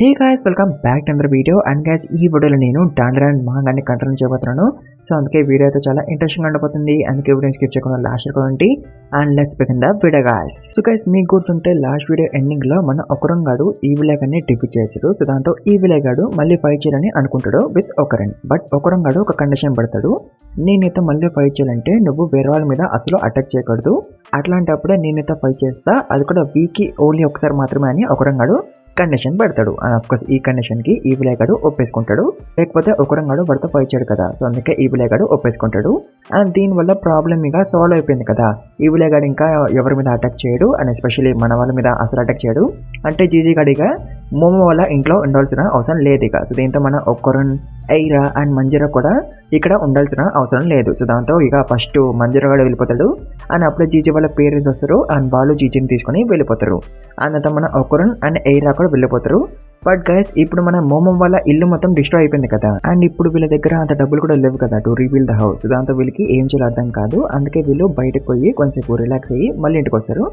Hey guys welcome back to another video. And guys ఈ వీడియోలో నేను డాండర్ మహాంగాన్ని కంట్రోల్ చేయబోతున్నాను. సో అందుకే వీడియో అయితే చాలా ఇంట్రెస్టింగ్ ఉండబోతుంది. అందుకే వీడియో స్కిప్ చేయకుండా లాస్ట్ వరకు ఉండి and let's begin the video guys. So guys మీకు గుర్తుంటే లాస్ట్ వీడియో ఎండింగ్ లో మన ఒకరన్ గాడు ఈ విలేగాన్ని డిఫీట్ చేసాడు. సో దాంతో ఈ విలేగాడు మళ్ళీ ఫైట్ చేయాలని అనుకుంటాడు విత్ ఒకరన్. బట్ ఒకరన్ గాడు ఒక కండిషన్ పెడతాడు, నేనైతే మళ్ళీ ఫైట్ చేయాలంటే నువ్వు వేరే వాళ్ళ మీద అసలు అటాక్ చేయకూడదు, అట్లాంటప్పుడే నేనైతే ఫైట్ చేస్తా, అది కూడా వీక్కి ఓన్లీ ఒకసారి మాత్రమే అని ఒకరన్ గాడు కండిషన్ పెడతాడు. అండ్ అఫ్కోర్స్ ఈ కండిషన్కి ఈ విలేగాడు ఒప్పేసుకుంటాడు, లేకపోతే ఒకరం గాడు వాడితో ఫైట్ చేయడు కదా. సో అందుకే ఈ విలేగాడు ఒప్పేసుకుంటాడు. అండ్ దీనివల్ల ప్రాబ్లం ఇక సాల్వ్ అయిపోయింది కదా. ఈ విలేగాడు ఇంకా ఎవరి మీద అటాక్ చేయడు, అండ్ ఎస్పెషల్లీ మన వాళ్ళ మీద అసలు అటాక్ చేయడు. అంటే జీజీ గడిగా మోమో వల్ల ఇంట్లో ఉండాల్సిన అవసరం లేదు ఇక. సో దీంతో మన ఒకరన్, ఐరా అండ్ మంజీరా కూడా ఇక్కడ ఉండాల్సిన అవసరం లేదు. సో దాంతో ఇక ఫస్ట్ మంజీరా గడు వెళ్ళిపోతాడు, అండ్ అప్పుడే జీజీ వాళ్ళ పేరెంట్స్ వస్తారు అండ్ వాళ్ళు జీజీని తీసుకొని వెళ్ళిపోతారు. అండ్ అంతా మన ఒకరన్ అండ్ ఐరా కూడా వెళ్ళిపోతారు. బట్ గైస్ ఇప్పుడు మన మోమో వాళ్ళ ఇల్లు మొత్తం డిస్ట్రాయ్ అయిపోయింది కదా, అండ్ ఇప్పుడు వీళ్ళ దగ్గర అంత డబ్బులు కూడా లేవు కదా టు రీబిల్డ్ ద హౌస్. దాంతో వీళ్ళకి ఏం చేయాలో అర్థం కాదు. అందుకే వీళ్ళు బయటకు పోయి కొంచెంసేపు రిలాక్స్ అయ్యి మళ్ళీ ఇంటికి వస్తారు.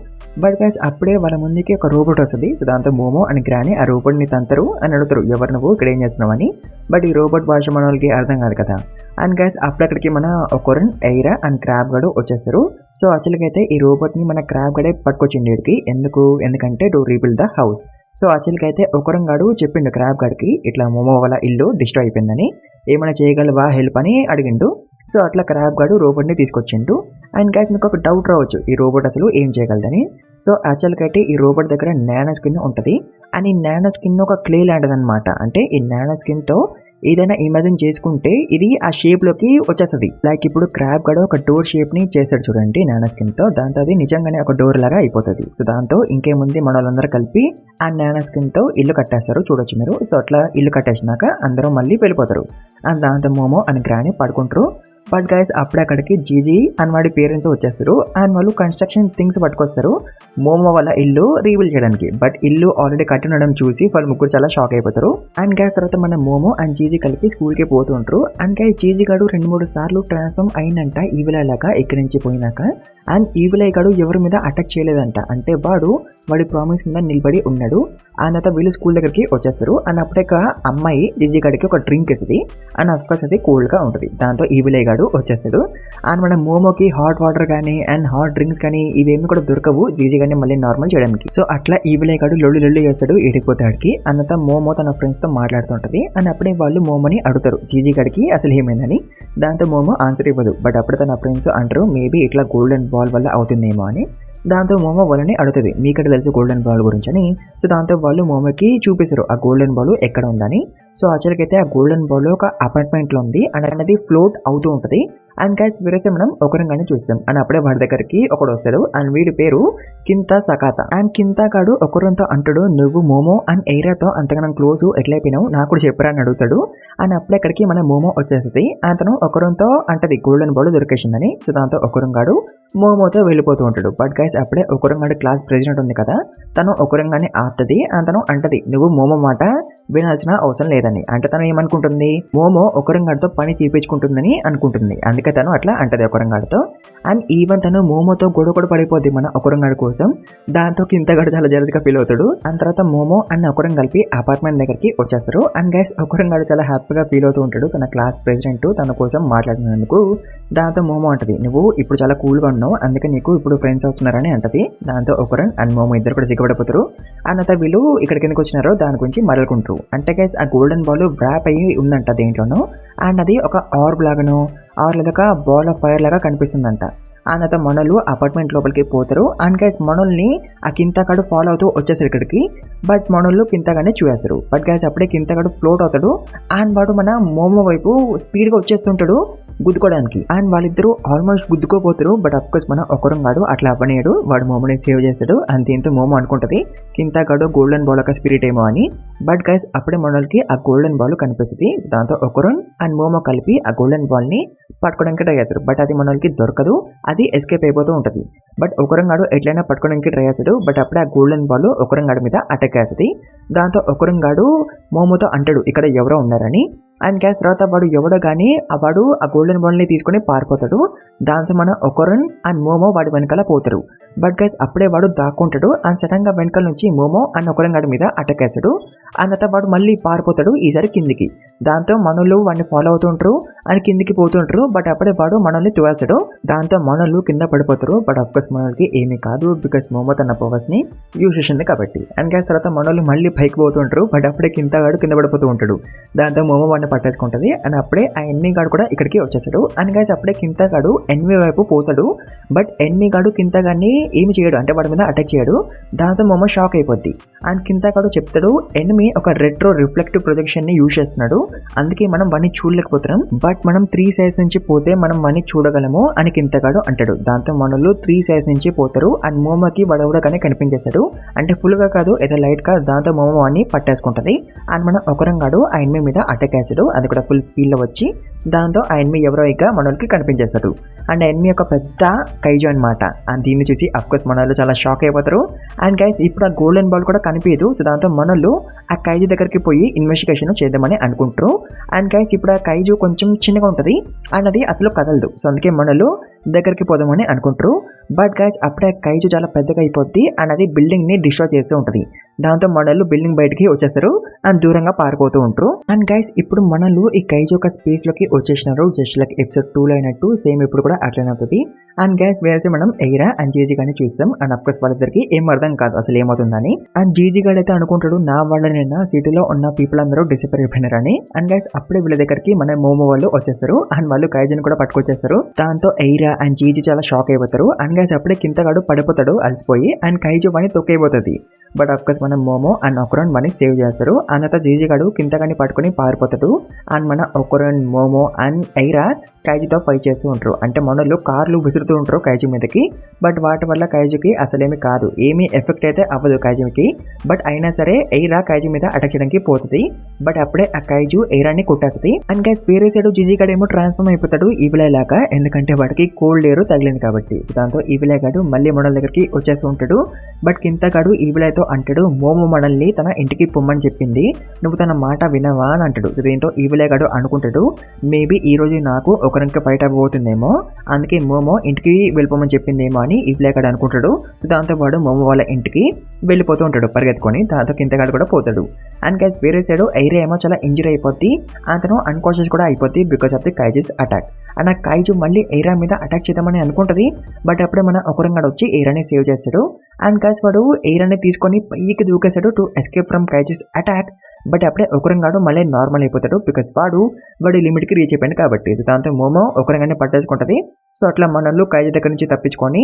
బట్ గైస్ అప్పుడే వాళ్ళ ముందుకి ఒక రోబోట్ వస్తుంది. సో దాంతో మోమో అండ్ గ్రాని ఆ రోబోట్ని తంతారు అని అడుగుతారు, ఎవరు నువ్వు ఇక్కడ ఏం చేస్తున్నావు అని. బట్ ఈ రోబోట్ భాష మన వాళ్ళకి అర్థం కాదు కదా. అండ్ గైస్ అప్పుడక్కడికి మన ఒకరన్, ఐరా అండ్ క్రాబ్ గడు వచ్చేస్తారు. సో యాక్చువల్గా అయితే ఈ రోబోట్ని మన క్రాబ్ గడే పట్టుకొచ్చింది వీడికి. ఎందుకంటే to rebuild the house. So యాక్చువల్గా అయితే ఒకరం గాడు చెప్పిండు క్రాబ్ గడికి, ఇట్లా మోమో వాళ్ళ ఇల్లు డిస్ట్రాయ్ అయిపోయిందని, ఏమైనా చేయగలవా హెల్ప్ అని అడిగిండు. సో అట్లా క్రాబ్ గాడు రోబోట్ని తీసుకొచ్చిండు. అండ్ గైస్ మీకు ఒక డౌట్ రావచ్చు, ఈ రోబోట్ అసలు ఏం చేయగలదని. సో యాక్చువల్గా అయితే ఈ రోబోట్ దగ్గర నానో స్కిన్ ఉంటుంది, అండ్ ఈ నానో స్కిన్ ఒక క్లే లాంటిది అనమాట. అంటే ఈ నానో స్కిన్తో ఏదైనా ఇమాజిన్ చేసుకుంటే ఇది ఆ షేప్లోకి వచ్చేస్తుంది. లైక్ ఇప్పుడు క్రాబ్ గడు ఒక డోర్ షేప్ని చేశాడు చూడండి నానో స్కిన్తో, దాంతో అది నిజంగానే ఒక డోర్ లాగా అయిపోతుంది. సో దాంతో ఇంకేముంది మన వాళ్ళందరూ కలిపి ఆ నానో స్కిన్తో ఇల్లు కట్టేస్తారు, చూడొచ్చు మీరు. సో అట్లా ఇల్లు కట్టేసినాక అందరూ మళ్ళీ వెళ్ళిపోతారు. అండ్ దాంతో మోమో అని గ్రాని పడుకుంటారు. బట్ గైస్ అప్పుడే అక్కడికి జీజీ అండ్ వాడి పేరెంట్స్ వచ్చేస్తారు, అండ్ వాళ్ళు కన్స్ట్రక్షన్ థింగ్స్ పట్టుకొస్తారు మోమో వాళ్ళ ఇల్లు రీబిల్డ్ చేయడానికి. బట్ ఇల్లు ఆల్రెడీ కట్టినడం చూసి వాళ్ళు ముగ్గురు చాలా షాక్ అయిపోతారు. అండ్ గైస్ తర్వాత మన మోమో అండ్ జీజీ కలిపి స్కూల్కి పోతుంటారు. అండ్ గైస్ జీజీ గాడు 2-3 సార్లు ట్రాన్స్ఫార్మ్ అయినంట ఈవిల్ లాగా ఇక్కడి నుంచి పోయినాక. అండ్ ఈవిల్ గాడు ఎవరి మీద అటాక్ చేయలేదంట, అంటే వాడి ప్రామిస్ మీద నిలబడి ఉన్నాడు. అండ్ తర్వాత వీళ్ళు స్కూల్ దగ్గరికి వచ్చేస్తారు. అండ్ అప్పుడే ఒక అమ్మాయి జీజీ గాడికి ఒక డ్రింక్ ఇస్తుంది, అండ్ అఫ్కోర్స్ అది కోల్డ్గా ఉంటుంది. దాంతో ఈవిల్ గాడు వచ్చేస్తాడు. అండ్ మన మోమోకి హాట్ వాటర్ కానీ అండ్ హాట్ డ్రింక్స్ కానీ ఇవేమి కూడా దొరకవు జీజీ గారిని మళ్ళీ నార్మల్ చేయడానికి. సో అట్లా ఈవిల్ గాడు లొల్లి చేస్తాడు ఏడిపోతాడికి. అన్నత మోమో తన ఫ్రెండ్స్ తో మాట్లాడుతుంటది. అండ్ అప్పుడే వాళ్ళు మోమోని అడుగుతారు జీజీ గాడికి అసలు ఏమైందని. దాంతో మోమో ఆన్సర్ ఇవ్వదు. బట్ అప్పుడు తన ఫ్రెండ్స్ అంటారు మేబీ ఇట్లా గోల్డెన్ బాల్ వల్ల అవుతుందేమో అని. దాంతో మోమో వాళ్ళని అడుగుతుంది మీకట తెలిసి గోల్డెన్ బాల్ గురించి అని. సో దాంతో వాళ్ళు మోమోకి చూపిస్తారు ఆ గోల్డెన్ బాల్ ఎక్కడ ఉందని. సో యాక్చువల్గా అయితే ఆ గోల్డెన్ బాల్ ఒక అపార్ట్మెంట్లో ఉంది అండ్ అనేది ఫ్లోట్ అవుతూ ఉంటుంది. అండ్ గైస్ వీరైతే మనం ఒకరిగానే చూస్తాం. అండ్ అప్పుడే వాడి దగ్గరికి ఒకడు వస్తాడు, అండ్ వీడి పేరు కింతా సకాత. అండ్ కింతా గాడు ఒకరితో అంటాడు, నువ్వు మోమో అండ్ ఐరాతో అంతగానం క్లోజ్ ఎట్లయిపోయినావు నాకు కూడా చెప్పరా అని అడుగుతాడు. అండ్ అప్పుడే అక్కడికి మన మోమో వచ్చేస్తుంది. అతను ఒకరితో అంటది గోల్డెన్ బాల్ దొరికేసిందని. సో దాంతో ఒకరంగాడు మోమోతో వెళ్ళిపోతూ ఉంటాడు. బట్ గైస్ అప్పుడే ఒకరంగాడు క్లాస్ ప్రెసిడెంట్ ఉంది కదా, తను ఒకరంగానే ఆపుతుంది. అతను అంటది నువ్వు మోమో మాట వినాల్సిన అవసరం లేదని. అంటే తను ఏమనుకుంటుంది, మోమో ఒకరంగాడితో పని చేయించుకుంటుందని అనుకుంటుంది. అందుకే తను అట్లా అంటది ఒకరంగాడితో. అండ్ ఈవెన్ తను మోమోతో గొడవ పడిపోద్ది మన ఒకరంగాడి కోసం. దాంతో కింతగాడు చాలా జలస్గా ఫీల్ అవుతాడు. అండ్ తర్వాత మోమో అండ్ ఒకరం కలిపి అపార్ట్మెంట్ దగ్గరికి వచ్చేస్తారు. అండ్ గైస్ ఒకరంగాడు చాలా హ్యాపీగా ఫీల్ అవుతూ ఉంటాడు తన క్లాస్ ప్రెసిడెంట్ తన కోసం మాట్లాడినందుకు. దాంతో మోమో అంటది నువ్వు ఇప్పుడు చాలా కూల్గా ఉన్నావు, అందుకే నీకు ఇప్పుడు ఫ్రెండ్స్ అవుతున్నారని అంటది. దాంతో ఒకరన్ అండ్ మోమో ఇద్దరు కూడా సిగ్గుపడిపోతారు. అండ్ తర్వాత వీళ్ళు ఇక్కడికి ఎందుకు వచ్చినారో దాని గురించి మరలుకుంటారు. అంటే గైస్ ఆ గోల్డెన్ బాల్ వ్రాప్ అయ్యి ఉందంట దేంట్లోనూ, అండ్ అది ఒక ఆర్బ్ లాగానో లేదా ఒక బాల్ ఆఫ్ ఫైర్ లాగా కనిపిస్తుందంట. అండ్ తర్వాత మనోళ్ళు అపార్ట్మెంట్ లోపలికి పోతారు. అండ్ గైస్ మనోల్ని ఆ కింతగాడు ఫాలో అవుతూ వచ్చేసారు ఇక్కడికి. బట్ మనోళ్ళు కింతగానే చూసేస్తారు. బట్ గైస్ అప్పుడే కింతగాడు ఫ్లోట్ అవుతాడు. అండ్ వాడు మన మోమో వైపు స్పీడ్గా వచ్చేస్తుంటాడు గుద్దుకోవడానికి. అండ్ వాళ్ళిద్దరూ ఆల్మోస్ట్ గుద్దుకోపోతారు. బట్ అఫ్కోర్స్ మన ఒకరం గాడు అట్లా అవ్వనేడు, వాడు మోమోని సేవ్ చేస్తాడు. అండ్ దీంతో మోమో అనుకుంటుంది కింతగాడు గోల్డెన్ బాల్ ఒక స్పిరిట్ ఏమో అని. బట్ గైస్ అప్పుడే మనోళ్ళకి ఆ గోల్డెన్ బాల్ కనిపిస్తుంది. దాంతో ఒకరన్ అండ్ మోమో కలిపి ఆ గోల్డెన్ బాల్ ని పట్టుకోవడానికి ట్రై చేస్తారు. బట్ అది మనోళ్ళకి దొరకదు, అది ఎస్కేప్ అయిపోతూ ఉంటుంది. బట్ ఒకరంగాడు ఎట్లయినా పట్టుకోవడానికి ట్రై చేస్తాడు. బట్ అప్పుడే ఆ గోల్డెన్ బాల్ ఒకరంగాడి మీద అటాక్ చేస్తుంది. దాంతో ఒకరంగాడు మోమోతో అంటాడు ఇక్కడ ఎవరో ఉన్నారని. అండ్ గ్యాస్ తర్వాత వాడు ఎవడో కానీ వాడు ఆ గోల్డెన్ బాల్ ని తీసుకుని పారిపోతాడు. దాంతో మన ఒకరన్ అండ్ మోమో వాడి వెనకాల పోతారు. బట్ గైస్ అప్పుడే వాడు దాక్కుంటాడు అండ్ సడన్ గా వెనకాల నుంచి మోమో అండ్ ఒకరన్ గాడి మీద అటాక్ వేస్తాడు. అండ్ తర్వాత వాడు మళ్ళీ పారిపోతాడు, ఈసారి కిందికి. దాంతో మనోళ్ళు వాడిని ఫాలో అవుతుంటారు అండ్ కిందికి పోతుంటారు. బట్ అప్పుడే వాడు మనల్ని తువేస్తాడు. దాంతో మనోళ్ళు కింద పడిపోతారు. బట్ అఫ్కోర్స్ మనోళ్ళకి ఏమీ కాదు, బికాస్ మోమో తన పవర్స్ ని యూజ్ చేసింది కాబట్టి. అండ్ గ్యాస్ తర్వాత మనోళ్ళు మళ్ళీ పైకి పోతుంటారు. బట్ అప్పుడే కింద పడిపోతూ ఉంటాడు. దాంతో మోమో వాడిని పట్టేసుకుంటది. అండ్ అప్పుడే ఆ ఎన్మీ గాడు కూడా ఇక్కడికి వచ్చేసాడు. అండ్ గైస్ అప్పుడే కింతగాడు ఎన్మీ వైపు పోతాడు. బట్ ఎన్మీ గాడు కింతగాడిని ఏమి చేయడు, అంటే వాడి మీద అటాక్ చేయడు. దాంతో మోమో షాక్ అయిపోద్ది. అండ్ కింతగాడు చెప్తాడు ఎన్మీ ఒక రెట్రో రిఫ్లెక్టివ్ ప్రొజెక్షన్ ని యూజ్ చేస్తున్నాడు, అందుకే మనం వాడిని చూడలేకపోతున్నాం. బట్ మనం 3 సైజ్ నుంచి పోతే మనం వాడిని చూడగలము అని కింతగాడు అంటాడు. దాంతో మనోళ్ళు 3 సైజ్ నుంచి పోతారు. అండ్ మోమోకి వడవడగానే కనిపించేశాడు, అంటే ఫుల్ గా కాదు ఏదో లైట్ గా. దాంతో మోమో వాడిని పట్టేసుకుంటది. అండ్ మన ఒకరంగాడు ఆ ఎన్మీ మీద అటాక్ వేసాడు, అది కూడా ఫుల్ స్పీడ్ లో వచ్చి. దాంతో ఆ ఎన్మీ ఎవరో ఇక మనోళ్ళకి కనిపించేశాడు. అండ్ ఎన్మీ ఒక పెద్ద కైజు అనమాట. అండ్ దీన్ని చూసి అఫ్కోర్స్ మనోళ్ళు చాలా షాక్ అయిపోతారు. అండ్ గైస్ ఇప్పుడు ఆ గోల్డెన్ బాల్ కూడా కనిపించదు. సో దాంతో మనోళ్ళు ఆ కైజు దగ్గరికి పోయి ఇన్వెస్టిగేషన్ చేద్దామని అనుకుంటారు. అండ్ గైస్ ఇప్పుడు ఆ కైజు కొంచెం చిన్నగా ఉంటుంది అండ్ అది అసలు కదలదు. సో అందుకే మనోళ్ళు దగ్గరికి పోదామని అనుకుంటారు. బట్ గైస్ అప్పుడే కైజు చాలా పెద్దగా అయిపోద్ది అండ్ అది బిల్డింగ్ ని డిస్ట్రాయ్ చేస్తూ ఉంటుంది. దాంతో మనలు బిల్డింగ్ బయటికి వచ్చేస్తారు అండ్ దూరంగా పారిపోతూ ఉంటారు. అండ్ గైస్ ఇప్పుడు మనలు ఈ కైజు ఒక స్పేస్ లోకి వచ్చేసినారు, జస్ట్ లైక్ ఎపిసోడ్ 2 లో అయినట్టు సేమ్ ఇప్పుడు కూడా అట్లనే అవుతుంది. అండ్ గైస్ వేరే మనం ఎయిరా అండ్ జీజీ గాని చూస్తాం. అండ్ అఫ్కోర్స్ వాళ్ళిద్దరికి ఏం అర్థం కాదు అసలు ఏమవుతుందని. అండ్ జీజీ గాడు అయితే అనుకుంటాడు నా వాళ్ళనైనా సిటీలో ఉన్న పీపుల్ అందరూ డిసపేర్ అయిపోయినారని. అండ్ గైస్ అప్పుడే వీళ్ళ దగ్గరికి మన మోమో వాళ్ళు వచ్చేస్తారు అండ్ వాళ్ళు కైజుని కూడా పట్టుకొచ్చేస్తారు. దాంతో ఎయిరా అండ్ జీజీ చాలా షాక్ అయిపోతారు. అండ్ గైస్ అప్పుడే కింతగాడు పడిపోతాడు అలసిపోయి అండ్ కైజు వాడిని తొక్కైపోతుంది. బట్ అఫ్కోర్స్ మన మోమో అండ్ ఒకరన్ వాడిని సేవ్ చేస్తారు. అండ్ తర్వాత జీజీ గాడు కింతగాని పట్టుకుని పారిపోతాడు. అండ్ మన ఒకరన్ మోమో అండ్ ఎయిరా కైజుతో ఫైట్ చేస్తూ ఉంటారు, అంటే మనోళ్ళు కార్లు విసురుతూ ఉంటారు కైజు మీదకి. బట్ వాటి వల్ల కైజుకి అసలేమి కాదు, ఏమీ ఎఫెక్ట్ అయితే అవ్వదు కైజుకి. బట్ అయినా సరే ఎయిరా కైజు మీద అటాక్ చేయడానికి పోతుంది. బట్ అప్పుడే ఆ కైజు ఎయిరాని కొట్టేస్తుంది. అండ్ గైస్ వేరే సైడ్ జీజీ గాడు ఏమో ట్రాన్స్ఫార్మ్ అయిపోతాడు ఈవిలై లాగా, ఎందుకంటే వాడికి కోల్డ్ ఎయిర్ తగిలింది కాబట్టి. సో దాంతో ఈవిలై గాడు మళ్ళీ మనోళ్ళ దగ్గరికి వచ్చేస్తూ ఉంటాడు. బట్ కింతగాడు ఈవిలైతో అంటాడు మోమో మనల్ని తన ఇంటికి పొమ్మని చెప్పింది, నువ్వు తన మాట వినవా అని అంటాడు. సో దీంతో ఈవిలై గాడు అనుకుంటాడు మేబీ ఈ రోజు నాకు ఒకరికి బయట పోతుందేమో, అందుకే మోమో ఇంటికి వెళ్ళిపోమని చెప్పిందేమో అని ఈవిలై గాడు అనుకుంటాడు. సో దాంతో వాడు మోమో వాళ్ళ ఇంటికి వెళ్ళిపోతూ ఉంటాడు పరిగెత్తుకొని. దాంతో కింతగాడు కూడా పోతాడు. అండ్ గైస్ వేరే సైడ్ ఐరా ఏమో చాలా ఇంజరీ అయిపోద్ది, అతను అన్కాన్షియస్ కూడా అయిపోద్ది because of the kaiju's attack. And ఆ కైజు మళ్ళీ ఐరా మీద అటాక్ చేద్దామని అనుకుంటుంది. బట్ అప్పుడే మన ఒకరంగాడు వచ్చి ఐరాని సేవ్ చేస్తాడు. అండ్ గైస్ వాడు ఐరాని తీసుకొని పైకి దూకేశాడు to escape from kaiju's attack. But అప్పుడే ఒకరంగాడు మళ్ళీ నార్మల్ అయిపోతాడు బికాస్ వాడు లిమిట్కి రీచ్ అయిపోయింది కాబట్టి. సో దాంతో మోమో ఒకరంగానే పట్టేసుకుంటుంది. సో అట్లా మనల్ని కైజు దగ్గర నుంచి తప్పించుకొని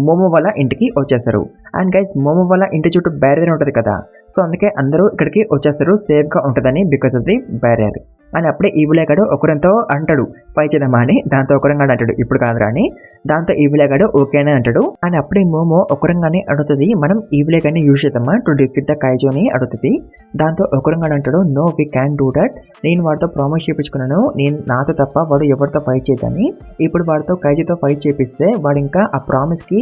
మోమో వాళ్ళ ఇంటికి వచ్చేస్తారు. అండ్ గైస్ మోమో వాళ్ళ ఇంటి చుట్టూ బ్యారియర్ ఉంటుంది కదా, సో అందుకే అందరూ ఇక్కడికి వచ్చేస్తారు సేఫ్గా ఉంటుందని బికాస్ ఆఫ్ ది బ్యారియర్. అని అప్పుడే ఈవిలేగాడు ఒకరంతో అంటాడు పై చేద్దామా అని. దాంతో ఒకరంగాడు అంటాడు ఇప్పుడు కాదురా అని. దాంతో ఈవిలేగాడు ఓకేనే అంటాడు. అని అప్పుడే మోమో ఒకరంగానే అడుగుతుంది మనం ఈవిలేగాని యూజ్ చేద్దామా టు డిఫీట్ ద కైజు అని అడుగుతుంది. దాంతో ఒకరంగాడు అంటాడు no we can do that, నేను వాడితో ప్రామిస్ చేయించుకున్నాను నేను నాతో తప్ప వాడు ఎవరితో ఫైట్ చేద్దాని. ఇప్పుడు వాడితో కైజుతో ఫైట్ చేపిస్తే వాడు ఇంకా ఆ ప్రామిస్ కి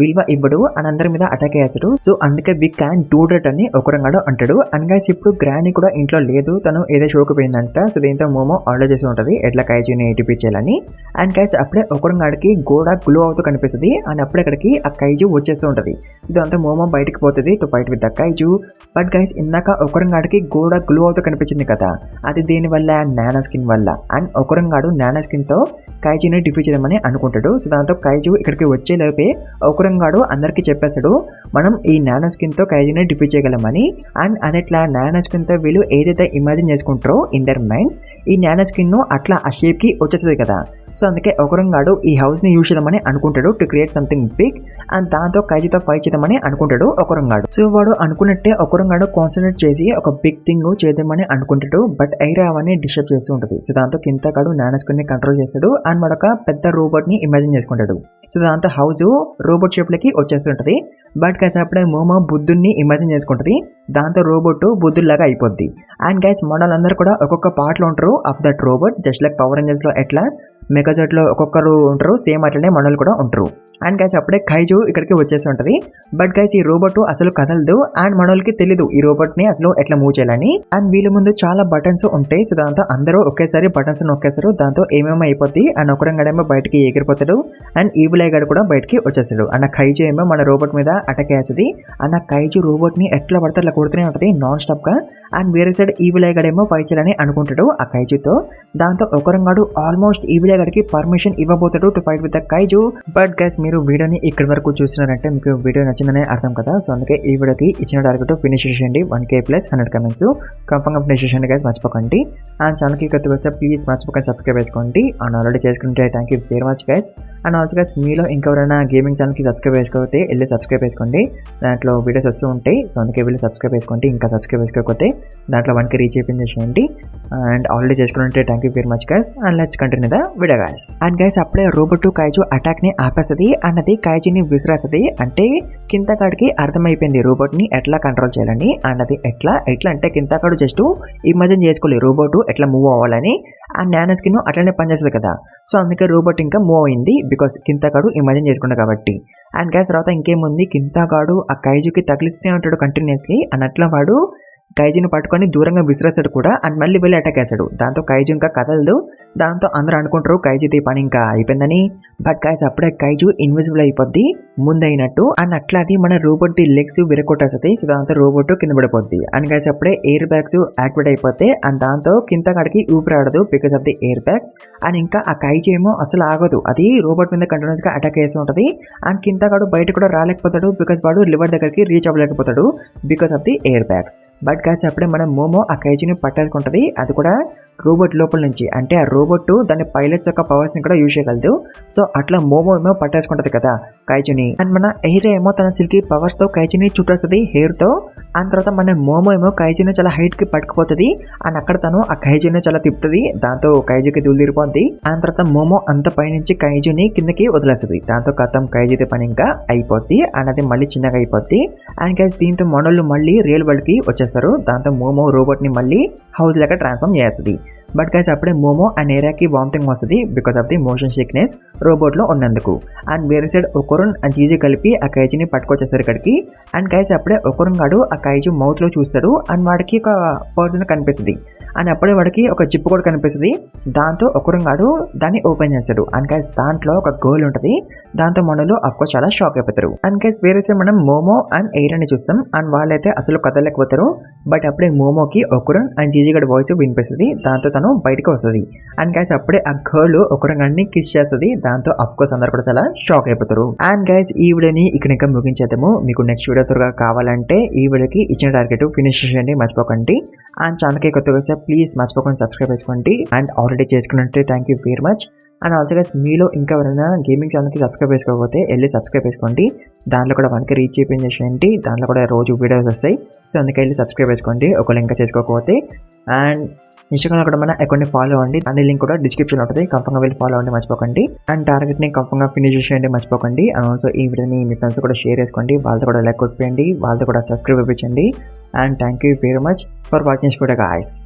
విలువ ఇవ్వడు అని అందరి మీద అటాక్ చేస్తాడు. సో అందుకే వి క్యాన్ డూ దట్ అని ఒకరంగాడు అంటాడు. అండ్ గైస్ ఇప్పుడు గ్రానీ కూడా ఇంట్లో లేదు, తను ఏదో షోకి పోయిందంట. సో దీంతో మోమో ఆర్డర్ చేసి ఉంటుంది ఎట్లా కైజుని ఏడిపించాలని. అండ్ గైస్ అప్పుడే ఒకరంగాడికి గోడ గ్లో అవుతూ కనిపిస్తుంది. అండ్ అప్పుడే అక్కడికి ఆ కైజు వచ్చేస్తూ ఉంటుంది. సో దాంతో మోమో బయటకు పోతుంది to fight with the kaiju. But guys ఇందాక ఒకరంగాడికి గోడ గ్లో అవుతూ కనిపించింది కదా, అది దేని వల్ల నానో స్కిన్ వల్ల. అండ్ ఒకరంగాడు నానో స్కిన్ తో కైజుని డిఫీట్ చేద్దామని అనుకుంటాడు. సో దాంతో కైజు ఇక్కడికి వచ్చేలోపే ఒకరంగాడు అందరికీ చెప్పేస్తాడు మనం ఈ నానో స్కిన్ తో కైజుని డిఫీట్ చేయగలమని. అండ్ అదెట్లా నానో స్కిన్ తో వీళ్ళు ఏదైతే ఇమాజిన్ చేసుకుంటారో ఇన్ దర్ మైండ్స్ ఈ నానో స్కిన్ అట్లా ఆ షేప్ కి వచ్చేస్తుంది కదా. సో అందుకే ఒకరంగాడు ఈ హౌస్ ని యూజ్ చేద్దామని అనుకుంటాడు to create something big. And దాంతో కైజుతో ఫైట్ చేద్దామని అనుకుంటాడు ఒకరంగాడు. సో వాడు అనుకున్నట్టే ఒకరంగాడు కాన్సన్ట్రేట్ చేసి ఒక బిగ్ థింగ్ చేద్దామని అనుకుంటాడు. బట్ ఐరా అవన్నీ డిస్టర్బ్ చేస్తూ ఉంటుంది. సో దాంతో కింతగాడు నానో స్కిన్ ని కంట్రోల్ చేస్తాడు. అండ్ వాడు ఒక పెద్ద రోబోట్ ని ఇమాజిన్ చేసుకుంటాడు. సో దాంతో హౌస్ రోబోట్ షేప్ లకి వచ్చేస్తుంటది. బట్ గైస్ అప్పుడే మోమో బుద్ధుడిని ఇమాజిన్ చేసుకుంటుంది. దాంతో రోబోట్ బుద్ధుల్లాగా అయిపోద్ది. అండ్ గైస్ మోడల్ అందరూ కూడా ఒక్కొక్క పార్ట్ లో ఉంటారు of that robot, just like power Rangers లో ఎట్లా మెగాజెట్లో ఒక్కొక్కరు ఉంటారు, సేమ్ అట్లనే మనోళ్ళు కూడా ఉంటారు. అండ్ గైస్ అప్పుడే కైజు ఇక్కడికి వచ్చేసి ఉంటుంది. బట్ గైస్ ఈ రోబోట్ అసలు కదలదు అండ్ మనోళ్ళకి తెలీదు ఈ రోబోట్ ని అసలు ఎట్లా మూవ్ చేయాలని. అండ్ వీళ్ళ ముందు చాలా బటన్స్ ఉంటాయి. సో దాంతో అందరూ ఒకేసారి బటన్స్ నొక్కేస్తారు. దాంతో ఏమేమో అయిపోద్ది. అండ్ ఒకరంగాడేమో బయటికి ఎగిరిపోతాడు అండ్ ఈవిల్ ఐ గడ్ కూడా బయటికి వచ్చేస్తాడు. అండ్ కైజు ఏమో మన రోబోట్ మీద అటాక్ చేస్తుంది. అండ్ కైజు రోబోట్ ని ఎట్లా పడితే అట్లా కొడుతూనే ఉంటుంది నాన్ స్టాప్ గా. అండ్ వేరే సైడ్ ఈవిల్ ఐ గడ్ ఏమో ఫైట్ చేయాలని అనుకుంటాడు ఆ కైజుతో. దాంతో ఒకరంగాడు ఆల్మోస్ట్ ఈవిల్ ఐ గడ్కి పర్మిషన్ ఇవ్వబోతాడు to fight with the kaiju. But guys మీరు వీడియోని ఇక్కడి వరకు చూస్తున్నారంటే మీకు వీడియో నచ్చిందనే అర్థం కదా. సో అందుకే ఈ వీడియోకి ఇచ్చిన టార్గెట్ ఫినిష్ చేయండి 1K plus 100 comments confirm finish చేయండి గైస్, మర్చిపోకండి. అండ్ ఛానల్కి కొత్తగా వస్తే ప్లీజ్ మర్చిపోకండి సబ్స్క్రైబ్ చేసుకోండి. అండ్ ఆల్రెడీ చేసుకుంటే thank you very much guys. And also guys మీలో ఇంకెవరైనా గేమింగ్ ఛానల్కి సబ్స్క్రైబ్ చేసుకోకపోతే వెళ్ళి సబ్స్క్రైబ్ చేసుకోండి. దాంట్లో వీడియోస్ వస్తూ ఉంటాయి. సో అందుకే వెళ్ళి సబ్స్క్రైబ్ చేసుకోండి. ఇంకా సబ్స్క్రైబ్ చేసుకోకపోతే దాంట్లో 1K రీచ్ చేయండి. అండ్ ఆల్రెడీ చేసుకుంటే thank you very much guys. And let's continue the video guys. And guys అప్పుడే రోబోట్ కైజు అటాక్ ని ఆపేస్తుంది అన్నది కైజుని విసిరేస్తుంది. అంటే కింతకాడికి అర్థమైపోయింది రోబోట్ ని ఎట్లా కంట్రోల్ చేయాలని. అండ్ అది ఎట్లా అంటే కింతకాడు జస్ట్ ఇమాజిన్ చేసుకోలేదు రోబోట్ ఎట్లా మూవ్ అవ్వాలని. ఆ నానో స్కిన్ అట్లనే పనిచేస్తుంది కదా. సో అందుకే రోబోట్ ఇంకా మూవ్ అయింది బికాస్ కింతకాడు ఇమాజిన్ చేసుకున్నాడు కాబట్టి. అండ్ గ్యాస్ తర్వాత ఇంకేముంది, కింతకాడు ఆ కైజుకి తగిలిస్తూనే ఉంటాడు కంటిన్యూస్లీ. అన్నట్లా వాడు కైజుని పట్టుకొని దూరంగా విసిరేస్తాడు కూడా. అండ్ మళ్ళీ వెళ్ళి అటాక్ చేస్తాడు. దాంతో కైజు ఇంకా కదలదు. దాంతో అందరూ అనుకుంటారు కైజుది పని ఇంకా అయిపోయిందని. బట్ గైస్ అప్పుడే కైజు ఇన్విజిబుల్ అయిపోద్ది ముందైనట్టు. అండ్ అట్లా అది మన రోబోట్ ది లెగ్స్ విరగొట్టేస్తుంది. సో దాంతో రోబోట్ కింద పడిపోద్ది. అండ్ గైస్ అప్పుడే ఎయిర్ బ్యాగ్స్ యాక్టివేట్ అయిపోతే అండ్ దాంతో కింద కాడికి ఊపిరాడదు because of the air bags. And ఇంకా ఆ కైజు ఏమో అసలు ఆగదు, అది రోబోట్ మీద కంటిన్యూస్ గా అటాక్ చేస్తూ ఉంటుంది. అండ్ కింద కాడు బయట కూడా రాలేకపోతాడు బికాస్ వాడు లివర్ దగ్గరికి రీచ్ అవ్వలేకపోతాడు because of the air bags. But guys అప్పుడే మన మోమో ఆ కైజుని పట్టేసుకుంటుంది. అది కూడా రోబోట్ లోపల నుంచి. అంటే ఆ రోబోట్ దాని పైలట్స్ యొక్క పవర్స్ ని కూడా యూజ్ చేయగలదు. సో అట్లా మోమో ఏమో పట్టేసుకుంటది కదా కైజుని. అండ్ మన ఎయిర్ ఏమో తన సిల్కీ పవర్స్ తో కైజుని చుట్టేస్తుంది హెయిర్ తో. అండ్ తర్వాత మన మోమో ఏమో కైజుని చాలా హైట్ కి పట్టుకుపోతుంది. అండ్ అక్కడ తను ఆ కైజుని చాలా తిప్పుతుంది. దాంతో కైజుకి దూలిరిపోద్ది. అండ్ తర్వాత మోమో అంత పైనుంచి కైజుని కిందకి వదిలేస్తుంది. దాంతో కథం కైజుది పని ఇంకా అయిపోద్ది. అండ్ అది మళ్ళీ చిన్నగా అయిపోద్ది. అండ్ గైస్ దీంతో మనోళ్ళు మళ్ళీ రియల్ వరల్డ్ కి వచ్చేస్తారు. దాంతో మోమో రోబోట్ ని మళ్ళీ హౌస్ లాగా ట్రాన్స్ఫార్మ్ చేస్తుంది. బట్ గైస్ అప్పుడే మోమో అండ్ ఏరియాకి వామిటింగ్ వస్తుంది because of the motion sickness robot లో ఉన్నందుకు. అండ్ వేరే సైడ్ ఒకరున్ అండ్ జీజీ కలిపి ఆ కైజుని పట్టుకొచ్చేస్తారు ఇక్కడికి. అండ్ గైస్ అప్పుడే ఒకరున్ గాడు ఆ కైజు మౌత్ లో చూస్తాడు. అండ్ వాడికి ఒక పర్సన్ కనిపిస్తుంది. అండ్ అప్పుడే వాడికి ఒక జిప్ కూడా కనిపిస్తుంది. దాంతో ఒకరున్ గాడు దాన్ని ఓపెన్ చేస్తాడు. అండ్ గైస్ దాంట్లో ఒక గోల్ ఉంటుంది. దాంతో మనలో అఫ్కోర్స్ చాలా షాక్ అయిపోతారు. అండ్ గైస్ వేరే సైడ్ మనం మోమో అండ్ ఎయిర్ అని చూస్తాం. అండ్ వాళ్ళైతే అసలు కదలేకపోతారు. బట్ అప్పుడే మోమోకి ఒకరున్ అండ్ జీజీ గడి వాయిస్ వినిపిస్తుంది. దాంతో తను బయటకు వస్తుంది. అండ్ గైస్ అప్పుడే ఆ గర్ల్ ఒకరున్ గడిని కిస్ చేస్తుంది. దాంతో అఫ్కోర్స్ అందరు కూడా చాలా షాక్ అయిపోతారు. అండ్ గైస్ ఈ వీడియోని ఇక్కడ ఇంకా ముగించేద్దాము. మీకు నెక్స్ట్ వీడియో త్వరగా కావాలంటే ఈ వీడియోకి ఇచ్చిన టార్గెట్ ఫినిష్ చేయండి, మర్చిపోకండి. అండ్ ఛానల్కి కొత్తగా వస్తే ప్లీజ్ మర్చిపోకండి సబ్స్క్రైబ్ చేసుకోండి. అండ్ ఆల్రెడీ చేసుకున్నట్టే thank you very much. And also guys మీలో ఇంకా ఎవరైనా గేమింగ్ ఛానల్కి సబ్స్క్రైబ్ చేసుకోకపోతే వెళ్ళి సబ్స్క్రైబ్ చేసుకోండి. దాంట్లో కూడా 1K రీచ్ చేయండి. దాంట్లో కూడా రోజు వీడియోస్ వస్తాయి. సో అందుకే వెళ్ళి సబ్స్క్రైబ్ చేసుకోండి ఒకవేళ ఇంకా చేసుకోకపోతే. అండ్ ఇన్స్టాగ్రామ్లో కూడా మన అకౌంట్ని ఫాలో అవ్వండి. దాని లింక్ కూడా డిస్క్రిప్షన్ ఉంటుంది. కంఫర్మ్గా వెళ్ళి ఫాలో అవ్వండి, మర్చిపోకండి. అండ్ టార్గెట్ని కంఫర్మ్గా ఫినిష్ చేయండి, మర్చిపోకండి. అండ్ ఆల్సో ఈ వీడియోని మీ ఫ్రెండ్స్ కూడా షేర్ చేసుకోండి. వాళ్ళతో కూడా లైక్ కొట్టిపోయండి, వాళ్ళతో కూడా సబ్స్క్రైబ్ ఇప్పించండి. And thank you very much for watching video guys.